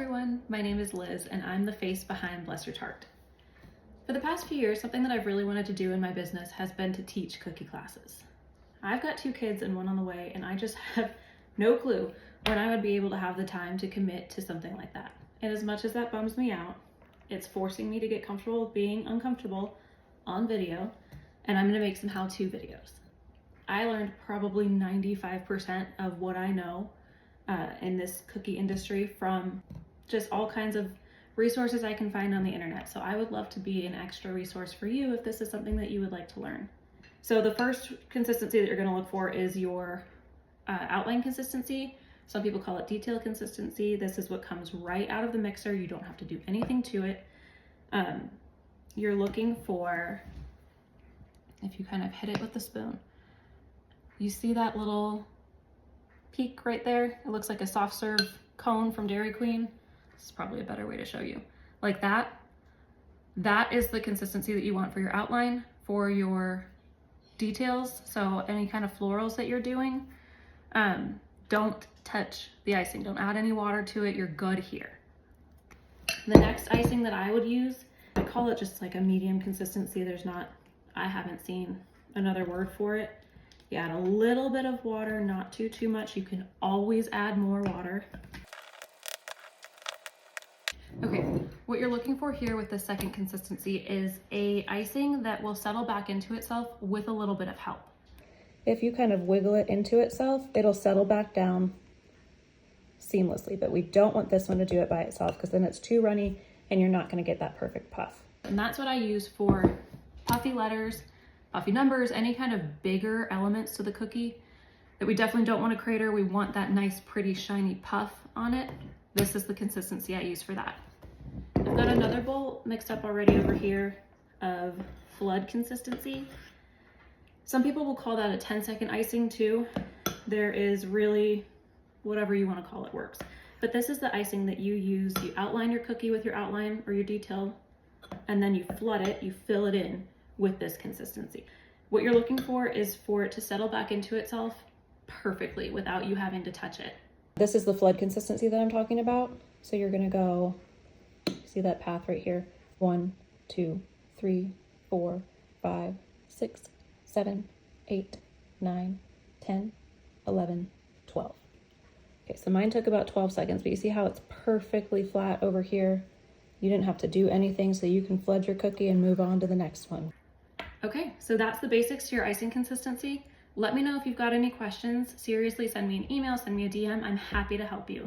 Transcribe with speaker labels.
Speaker 1: everyone, my name is Liz and I'm the face behind Bless Your Tart. For the past few years, something that I've really wanted to do in my business has been to teach cookie classes. I've got 2 kids and 1 on the way, and I just have no clue when I would be able to have the time to commit to something like that. And as much as that bums me out, it's forcing me to get comfortable with being uncomfortable on video, and I'm gonna make some how-to videos. I learned probably 95% of what I know in this cookie industry from just all kinds of resources I can find on the internet. So I would love to be an extra resource for you if this is something that you would like to learn. So the first consistency that you're going to look for is your outline consistency. Some people call it detail consistency. This is what comes right out of the mixer. You don't have to do anything to it. You're looking for, if you kind of hit it with the spoon, you see that little peak right there? It looks like a soft serve cone from Dairy Queen. This is probably a better way to show you. Like that. That is the consistency that you want for your outline. For your details, so any kind of florals that you're doing, don't touch the icing. Don't add any water to it. You're good here. The next icing that I would use, I call it just like a medium consistency. I haven't seen another word for it. You add a little bit of water, not too much. You can always add more water. Okay, what you're looking for here with the second consistency is a icing that will settle back into itself with a little bit of help. If you kind of wiggle it into itself, it'll settle back down seamlessly, but we don't want this one to do it by itself because then it's too runny and you're not gonna get that perfect puff. And that's what I use for puffy letters, puffy numbers, any kind of bigger elements to the cookie that we definitely don't want to crater. We want that nice, pretty, shiny puff on it. This is the consistency I use for that. I've got another bowl mixed up already over here of flood consistency. Some people will call that a 10-second icing too. There is really, whatever you want to call it works. But this is the icing that you use. You outline your cookie with your outline or your detail, and then you flood it, you fill it in with this consistency. What you're looking for is for it to settle back into itself perfectly without you having to touch it. This is the flood consistency that I'm talking about. So you're gonna go, see that path right here? 1, 2, 3, 4, 5, 6, 7, 8, 9, 10, 11, 12. Okay, so mine took about 12 seconds, but you see how it's perfectly flat over here? You didn't have to do anything, so you can flood your cookie and move on to the next one. Okay, so that's the basics to your icing consistency. Let me know if you've got any questions. Seriously, send me an email, send me a DM. I'm happy to help you.